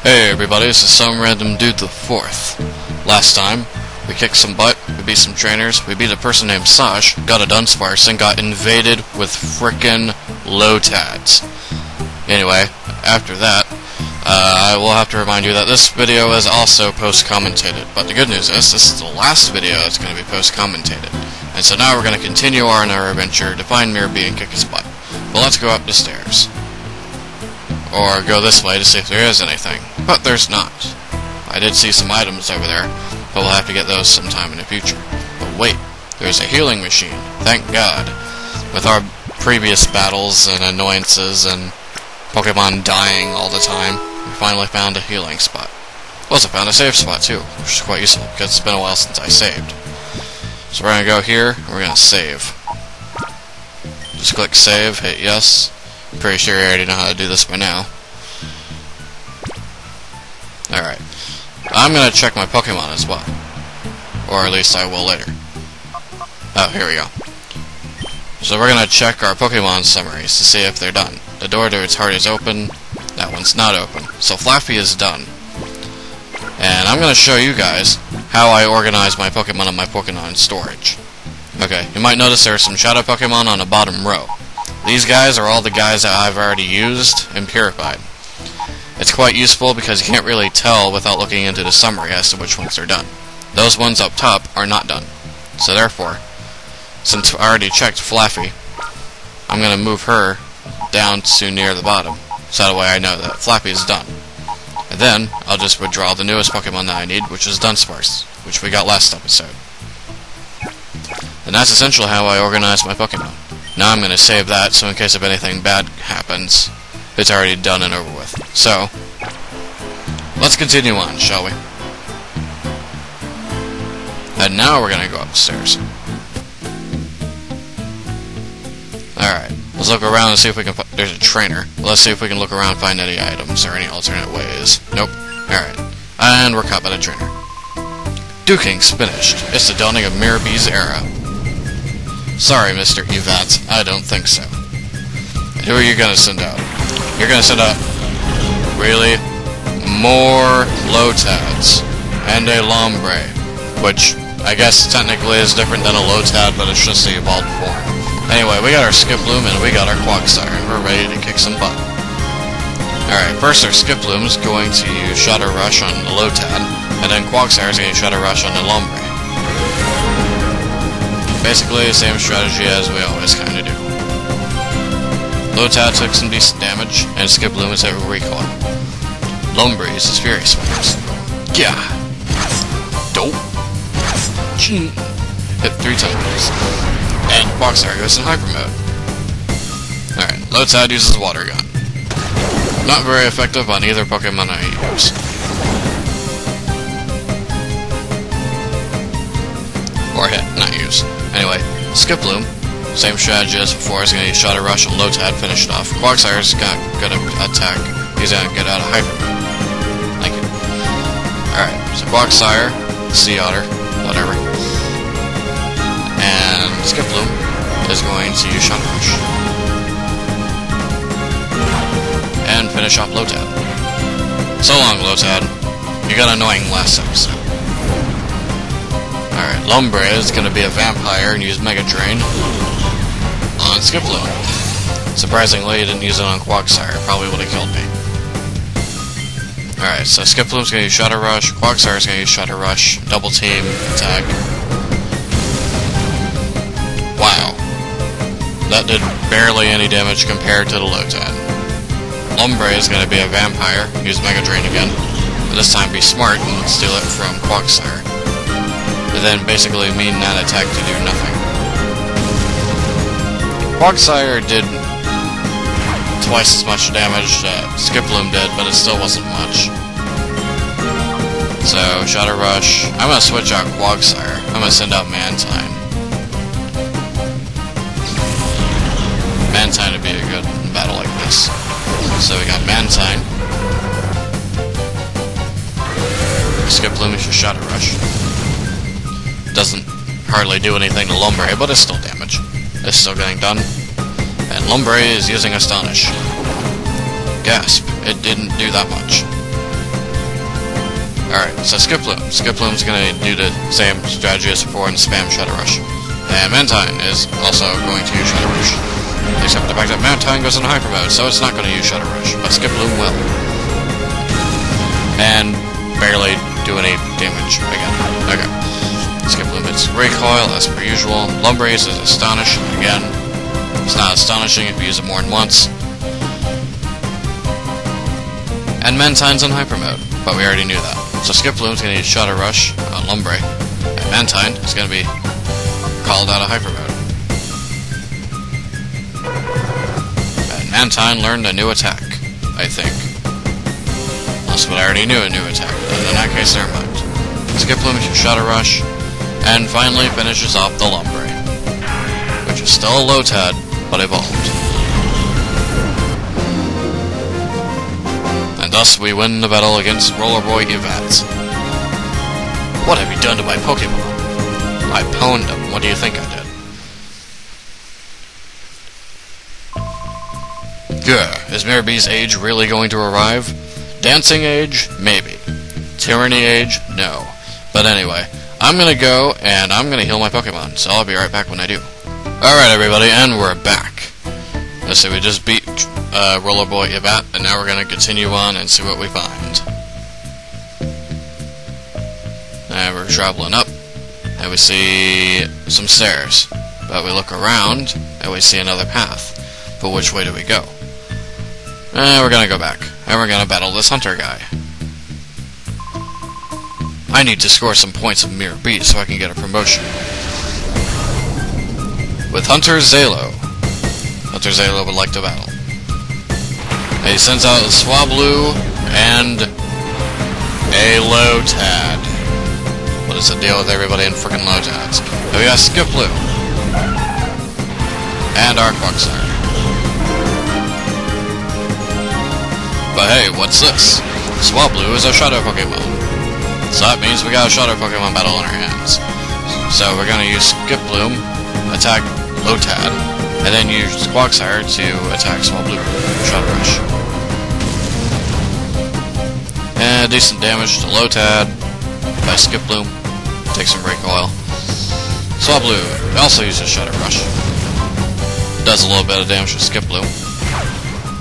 Hey everybody, this is SomerandomdudeIV. Last time, we kicked some butt, we beat some trainers, we beat a person named Saj, got a Dunsparce, and got invaded with frickin' Lotads. Anyway, after that, I will have to remind you that this video is also post-commentated, but the good news is, this is the last video that's going to be post-commentated. And so now we're going to continue on our adventure to find Miror B and kick his butt. Well, let's go up the stairs. Or go this way to see if there is anything. But there's not. I did see some items over there, but we'll have to get those sometime in the future. But wait, there's a healing machine. Thank God. With our previous battles and annoyances and Pokemon dying all the time, we finally found a healing spot. We also found a save spot too, which is quite useful because it's been a while since I saved. So we're going to go here, and we're going to save. Just click save, hit yes. Pretty sure you already know how to do this by now. Alright. I'm gonna check my Pokemon as well. Or at least I will later. Oh, here we go. So we're gonna check our Pokemon summaries to see if they're done. The door to its heart is open. That one's not open. So Flaffy is done. And I'm gonna show you guys how I organize my Pokemon in my Pokemon storage. Okay, you might notice there are some Shadow Pokemon on the bottom row. These guys are all the guys that I've already used and purified. It's quite useful because you can't really tell without looking into the summary as to which ones are done. Those ones up top are not done. So therefore, since I already checked Flaffy, I'm going to move her down to near the bottom. So that way I know that Flaffy is done. And then, I'll just withdraw the newest Pokemon that I need, which is Dunsparce, which we got last episode. And that's essentially how I organize my Pokemon. Now I'm going to save that, so in case if anything bad happens, it's already done and over with. So, let's continue on, shall we? And now we're going to go upstairs. Alright, let's look around and see if we can there's a trainer. Let's see if we can look around and find any items or any alternate ways. Nope. Alright. And we're caught by the trainer. Duking's finished. It's the dawning of Miror B's era. Sorry, Mr. Evat, I don't think so. And who are you gonna send out? You're gonna send out, really, more Lotads and a Lombre, which I guess technically is different than a Lotad, but it's just the evolved form. Anyway, we got our Skiploom and we got our Quagsire, and we're ready to kick some butt. Alright, first our Skiploom is going to use Shadow Rush on the Lotad, and then Quagsire is going to use Shadow Rush on the Lombre. Basically the same strategy as we always kinda do. Lotad took some decent damage, and Skiploom is able to recall. Lombre uses Fury Swings. Yeah! Dope! Hit 3 times. And Quagsire goes in Hyper Mode. Alright, Lotad uses Water Gun. Not very effective on either Pokemon I use. Or hit, not use. Anyway, Skiploom, same strategy as before, is going to use Shadow Rush on Lotad, finish it off. Quagsire's got good attack, he's going to get out of Hyper Mode. Thank you. Alright, so Quagsire, Sea Otter, whatever. And Skiploom is going to use Shadow Rush. And finish off Lotad. So long, Lotad. You got annoying last episode. Alright, Lombre is going to be a vampire and use Mega Drain on Skiploom. Surprisingly, he didn't use it on Quagsire. Probably would have killed me. Alright, so Skiploom's going to use Shadow Rush, Quagsire's going to use Shadow Rush, double team, attack. Wow. That did barely any damage compared to the Lotad. Lombre is going to be a vampire, use Mega Drain again, but this time be smart and steal it from Quagsire. And then basically mean that attack to do nothing. Quagsire did twice as much damage that Skiploom did, but it still wasn't much. So, Shadow Rush. I'm gonna switch out Quagsire. I'm gonna send out Mantine. Mantine would be a good battle like this. So we got Mantine. Skiploom is your Shadow Rush. Doesn't hardly do anything to Lombre, but it's still damage. It's still getting done. And Lombre is using Astonish. Gasp, it didn't do that much. Alright, so Skiploom. Skiploom's gonna do the same strategy as before and spam Shadow Rush. And Mantine is also going to use Shadow Rush. Except the fact that Mantine goes into Hyper Mode, so it's not going to use Shadow Rush, but Skiploom will. And barely do any damage again. Okay. Skiploom hits Recoil as per usual. Lumbrace is Astonish. Again, it's not astonishing if you use it more than once. And Mantine's in Hyper Mode, but we already knew that. So Skiploom's going to use Shadow Rush on Lumbre, and Mantine is going to be called out of Hyper Mode. And Mantine learned a new attack, I think. Unless I already knew a new attack, but in that case, never mind. Skiploom uses Shadow Rush, and finally finishes off the Lumbre, which is still a Lotad, but evolved. And thus we win the battle against Rollerboy Yvette. What have you done to my Pokemon? I pwned him. What do you think I did? Gah, is Miror B's age really going to arrive? Dancing age? Maybe. Tyranny age? No. But anyway, I'm gonna go and I'm gonna heal my Pokemon, so I'll be right back when I do. Alright everybody, and we're back. Let's see, we just beat Rollerboy Yvette, and now we're gonna continue on and see what we find. And we're traveling up, and we see some stairs. But we look around, and we see another path. But which way do we go? We're gonna go back, and we're gonna battle this hunter guy. I need to score some points of Miror B so I can get a promotion. With Hunter Zalo. Hunter Zalo would like to battle. And he sends out a Swablu and a Lotad. What is the deal with everybody in frickin' Lotads? And we got Skiploom. And our Quagsire. But hey, what's this? Swablu is a Shadow Pokemon. So that means we got a Shadow Pokemon battle in our hands. So we're gonna use Skiploom, attack Lotad, and then use Quagsire to attack Swablu. Shadow Rush. And decent damage to Lotad by Skiploom. Takes some Recoil. Swablu also uses Shadow Rush. Does a little bit of damage to Skiploom.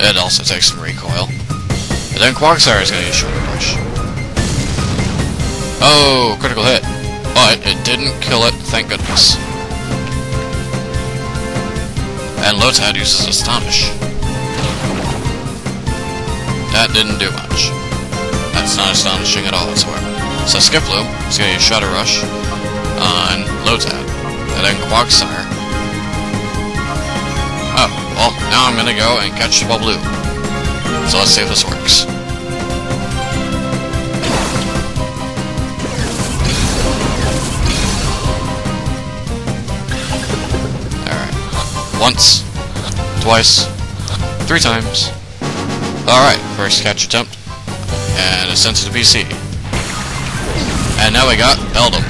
It also takes some Recoil. And then Quagsire is going to use Shadow Rush. Oh, critical hit. But it didn't kill it, thank goodness. And Lotad uses Astonish. That didn't do much. That's not astonishing at all whatsoever. So Skiploom is going to use Shadow Rush on Lotad. And then Quagsire. Oh, well, now I'm going to go and catch Swablu. So let's see if this works. Alright. Once. Twice. 3 times. Alright, first catch attempt. And it's sent to the PC. And now we got Beldum.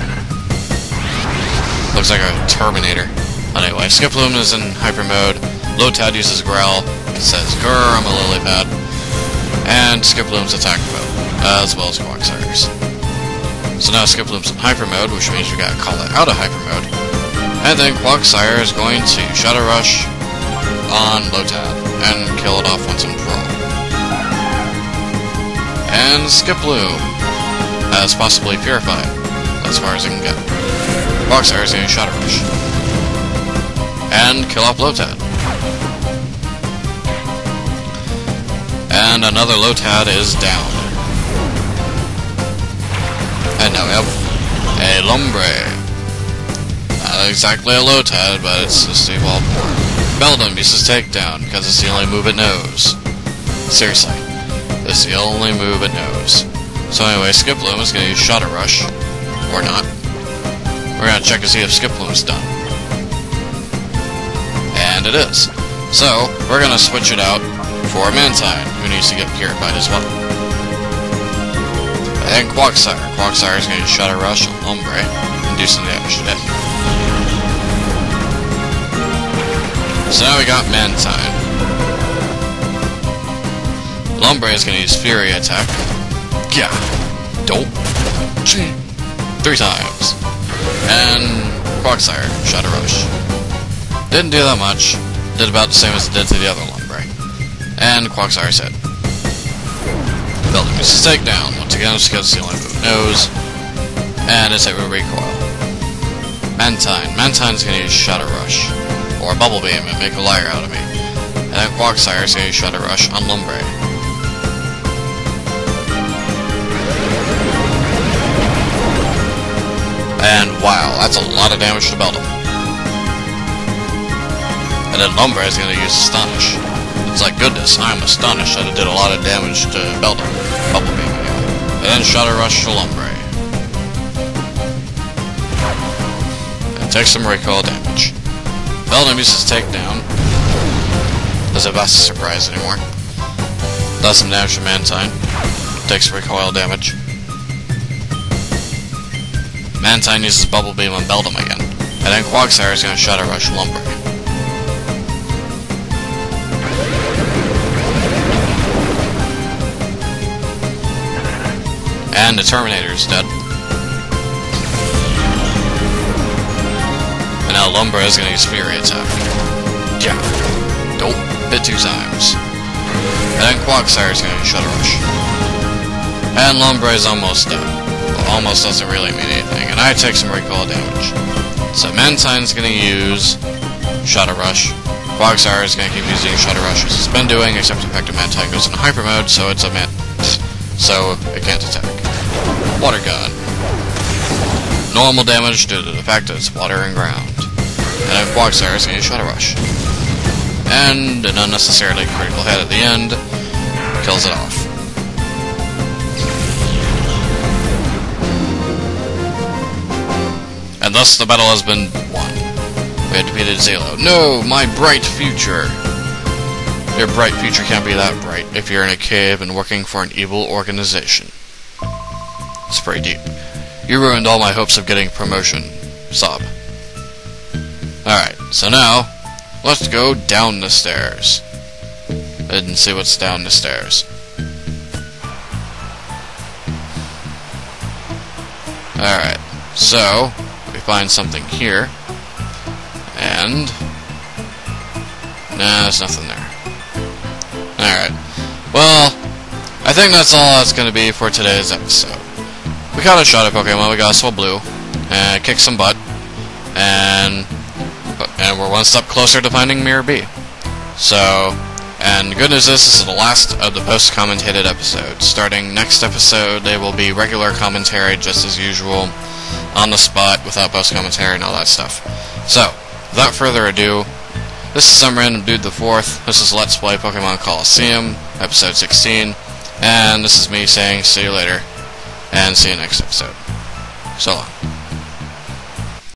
Looks like a Terminator. Anyway, Skiploom is in Hyper Mode. Lotad uses Growl. It says, Grr, I'm a lily pad. And Skiploom's attack mode, as well as Quagsire's. So now Skiploom's in Hyper Mode, which means we gotta call it out of Hyper Mode. And then Quagsire is going to Shadow Rush on Lotad and kill it off once and for all. And Skiploom has possibly Purified, as far as it can get. Quagsire is going to Shadow Rush and kill off Lotad. And another Lotad is down. And now we have a Lumbre. Not exactly a Lotad, but it's just evolved form. Beldum uses Takedown, because it's the only move it knows. Seriously. It's the only move it knows. So anyway, Skiploom is going to use Shadow Rush. Or not. We're going to check to see if Skiploom's done. And it is. So, we're going to switch it out for Mantine, who needs to get Purified as well. And Quagsire. Quagsire is going to use Shadow Rush on Lumbre and do some damage to it. So now we got Mantine. Lumbre is going to use Fury Attack. Yeah. Dope. 3 times. And Quagsire, Shadow Rush. Didn't do that much. Did about the same as it did to the other Lumbre. And Quagsire's hit. Building misses takedown. Once again, just because it's the only move it knows. And it's hit with recoil. Mantine. Mantine's gonna use Shadow Rush. Or Bubble Beam and make a liar out of me. And then Quagsire's gonna use Shadow Rush on Lumbre. And wow, that's a lot of damage to Beldum. And then Lumbre is gonna use Astonish. It's like, goodness, I'm astonished that it did a lot of damage to Beldum. Bubble Beam anyway. And then Shadow Rush to Lumbre. Takes some recoil damage. Beldum uses takedown. Doesn't have a surprise anymore. Does some damage to Mantine. Takes recoil damage. Mantine uses Bubble Beam on Beldum again. And then Quagsire is going to Shadow Rush Lumbre. And the Terminator is dead. Now Lumbre is going to use Fury Attack. Yeah. Nope. Hit 2 times. And then Quagsire is going to use Shadow Rush. And Lumbre is almost dead. Well, almost doesn't really mean anything. And I take some recoil damage. So Mantine's going to use Shadow Rush. Quagsire is going to keep using Shadow Rush as it's been doing, except the fact that Mantine goes into Hyper Mode, so it's a so it can't attack. Water Gun. Normal damage due to the fact that it's water and ground. And then Quagsire is going to use Shadow Rush. And an unnecessarily critical hit at the end kills it off. And thus the battle has been won. We had defeated Zalo. No, my bright future. Your bright future can't be that bright if you're in a cave and working for an evil organization. It's pretty deep. You ruined all my hopes of getting promotion. Sob. Alright, so now, let's go down the stairs. And see what's down the stairs. Alright, so, we find something here. And nah, there's nothing there. Alright. Well, I think that's all that's going to be for today's episode. We caught a Shadow Pokemon, we got a Swablu, and kicked some butt, and we're one step closer to finding Miror B. So, and the good news is this is the last of the post-commentated episodes. Starting next episode, they will be regular commentary, just as usual, on the spot, without post-commentary and all that stuff. So, without further ado, this is SomerandomDudeIV. This is Let's Play Pokemon Colosseum, episode 16, and this is me saying see you later, and see you next episode. So long.